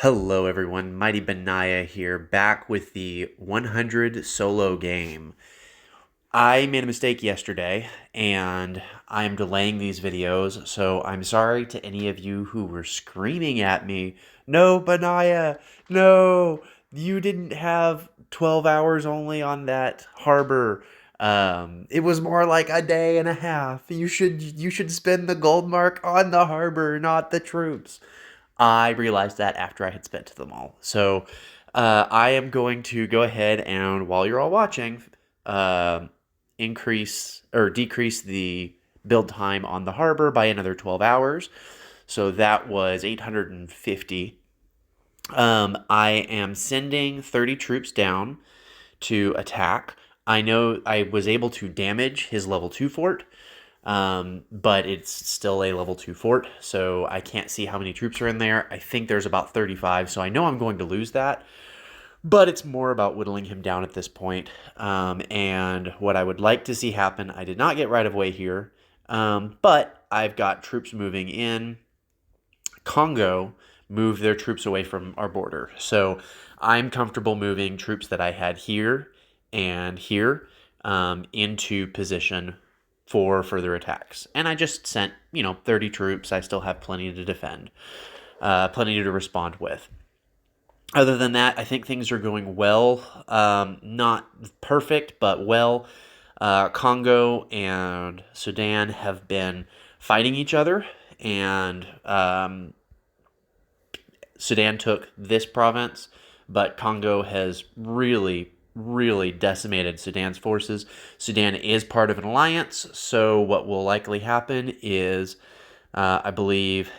Hello everyone, Mighty Benaya here, back with the 100 solo game. I made a mistake yesterday, and I'm delaying these videos, so I'm sorry to any of you who were screaming at me, "No, Benaya, no! You didn't have 12 hours only on that harbor. It was more like a day and a half. You should spend the gold mark on the harbor, not the troops." I realized that after I had spent them all. So I am going to go ahead and, while you're all watching, uh, increase or decrease the build time on the harbor by another 12 hours. So that was 850. I am sending 30 troops down to attack. I know I was able to damage his level 2 fort, but it's still a level 2 fort, so I can't see how many troops are in there. I think there's about 35, so I know I'm going to lose that, but it's more about whittling him down at this point. And what I would like to see happen, I did not get right of way here, but I've got troops moving in. Congo moved their troops away from our border, so I'm comfortable moving troops that I had here and here into position for further attacks. And I just sent, 30 troops. I still have plenty to defend, plenty to respond with. Other than that, I think things are going well. Not perfect, but well. Congo and Sudan have been fighting each other, and Sudan took this province, but Congo has really decimated Sudan's forces. Sudan is part of an alliance, so what will likely happen is, I believe,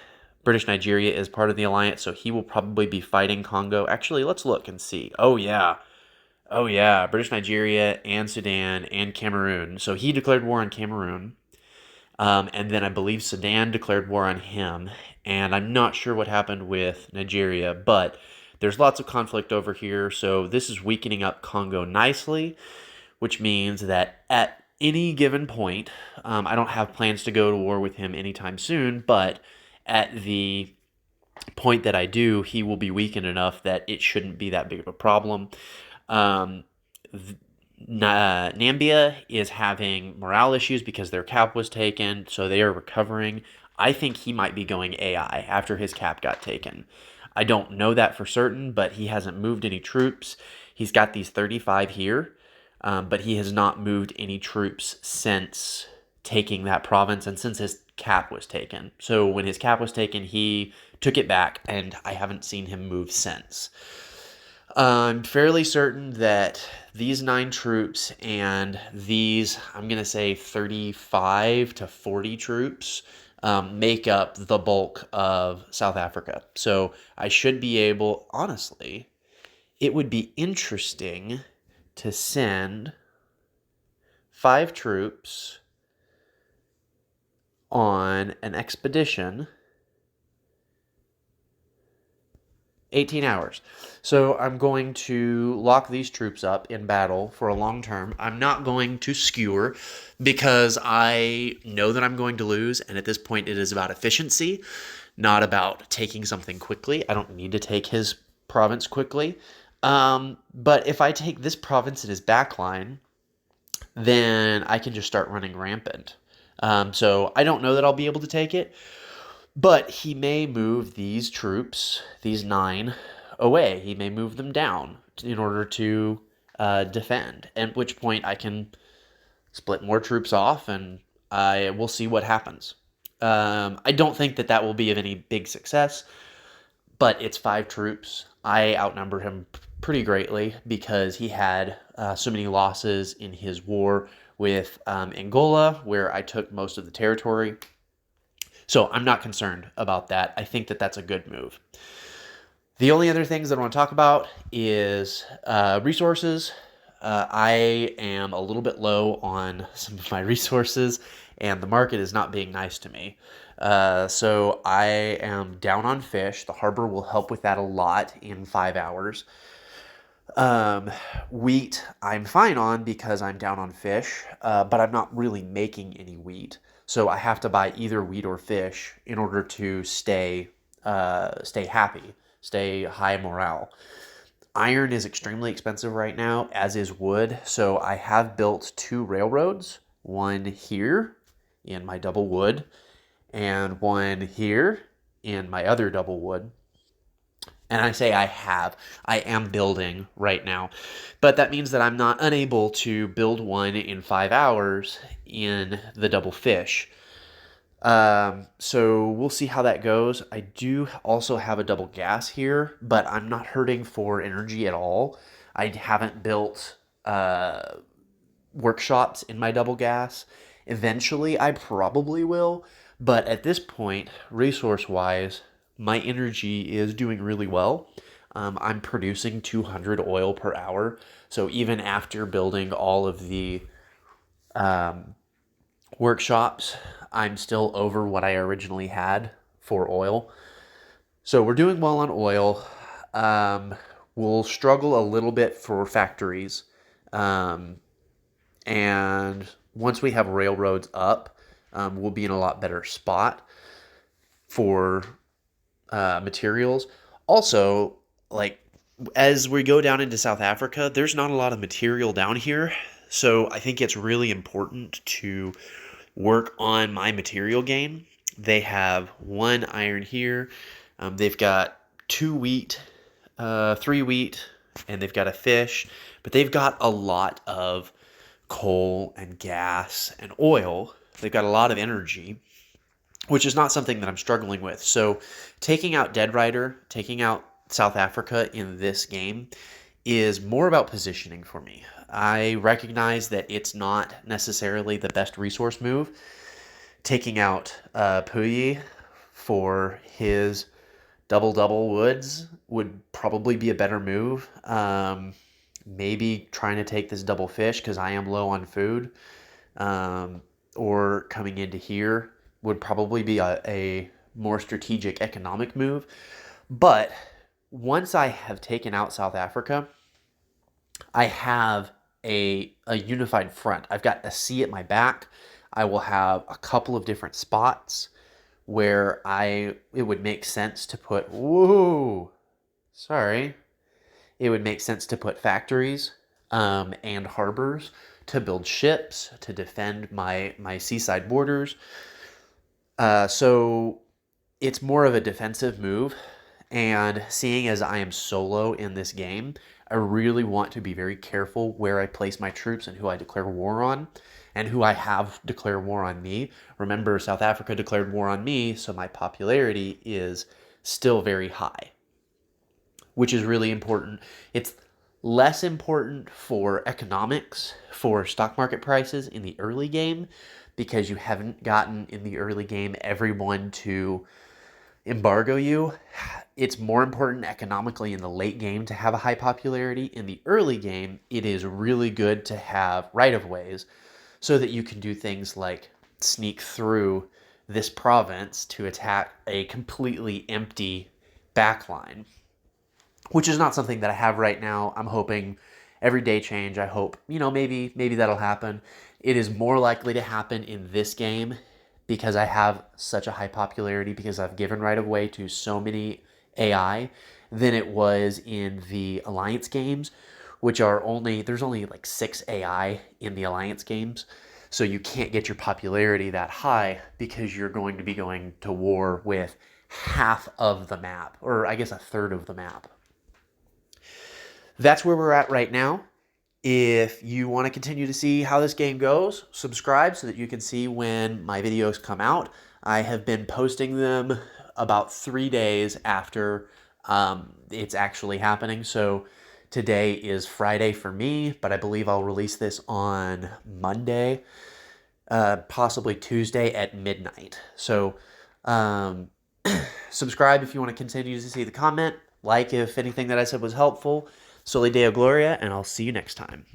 British Nigeria is part of the alliance, so he will probably be fighting Congo. Actually, let's look and see. Oh yeah, British Nigeria and Sudan and Cameroon. So he declared war on Cameroon. And then I believe Sudan declared war on him. And I'm not sure what happened with Nigeria, but there's lots of conflict over here. So this is weakening up Congo nicely, which means that at any given point, I don't have plans to go to war with him anytime soon, but at the point that I do, he will be weakened enough that it shouldn't be that big of a problem. Um, Nambia is having morale issues because their cap was taken, so they are recovering. I think he might be going AI after his cap got taken. I don't know that for certain, but he hasn't moved any troops. He's got these 35 here, but he has not moved any troops since taking that province and since his cap was taken. So when his cap was taken, he took it back, and I haven't seen him move since. I'm fairly certain that these 9 troops and these, I'm going to say 35 to 40 troops, make up the bulk of South Africa. So I should be able, honestly, it would be interesting to send 5 troops on an expedition 18 hours. So I'm going to lock these troops up in battle for a long term. I'm not going to skewer because I know that I'm going to lose. And at this point, it is about efficiency, not about taking something quickly. I don't need to take his province quickly. But if I take this province in his backline, then I can just start running rampant. So I don't know that I'll be able to take it. But he may move these troops, these 9, away. He may move them down in order to defend, at which point I can split more troops off and I will see what happens. I don't think that that will be of any big success, but it's 5 troops. I outnumber him pretty greatly because he had so many losses in his war with Angola, where I took most of the territory. So I'm not concerned about that. I think that that's a good move. The only other things that I want to talk about is resources. I am a little bit low on some of my resources, and the market is not being nice to me. So I am down on fish. The harbor will help with that a lot in 5 hours. Wheat, I'm fine on because I'm down on fish, but I'm not really making any wheat. So I have to buy either wheat or fish in order to stay happy. stay high morale. Iron is extremely expensive right now, as is wood. So I have built 2 railroads, one here in my double wood, and one here in my other double wood. And I say I am building right now. But that means that I'm not unable to build one in 5 hours in the double fish. So we'll see how that goes. I do also have a double gas here, but I'm not hurting for energy at all. I haven't built workshops in my double gas. Eventually, I probably will, but at this point, resource wise, my energy is doing really well. I'm producing 200 oil per hour. So even after building all of the workshops, I'm still over what I originally had for oil. So we're doing well on oil. We'll struggle a little bit for factories. And once we have railroads up, we'll be in a lot better spot for materials. Also, like as we go down into South Africa, there's not a lot of material down here. So I think it's really important to work on my material game. They have 1 iron here. They've got 2 wheat, 3 wheat, and they've got a fish. But they've got a lot of coal and gas and oil. They've got a lot of energy, which is not something that I'm struggling with. So taking out Dead Rider, taking out South Africa in this game is more about positioning for me. I recognize that it's not necessarily the best resource move. Taking out Puyi for his double woods would probably be a better move. Maybe trying to take this double fish because I am low on food, or coming into here would probably be a more strategic economic move. But once I have taken out South Africa, I have a unified front. I've got a C at my back. I will have a couple of different spots where it would make sense to put, it would make sense to put factories and harbors to build ships to defend my seaside borders. So it's more of a defensive move. And seeing as I am solo in this game, I really want to be very careful where I place my troops and who I declare war on and who I have declare war on me. Remember, South Africa declared war on me, so my popularity is still very high, which is really important. It's less important for economics, for stock market prices in the early game, because you haven't gotten in the early game everyone to embargo you. It's more important economically in the late game to have a high popularity. In the early game, it is really good to have right-of-ways so that you can do things like sneak through this province to attack a completely empty backline, which is not something that I have right now. I'm hoping every day change. I hope, maybe that'll happen. It is more likely to happen in this game because I have such a high popularity, because I've given right of way to so many AI, than it was in the Alliance games, which are there's only like 6 AI in the Alliance games. So you can't get your popularity that high because you're going to be going to war with half of the map, or I guess a third of the map. That's where we're at right now. If you want to continue to see how this game goes, subscribe so that you can see when my videos come out. I have been posting them about 3 days after it's actually happening. So today is Friday for me, but I believe I'll release this on Monday, possibly Tuesday at midnight. So subscribe if you want to continue to see the comment. Like if anything that I said was helpful. Soli Deo Gloria, and I'll see you next time.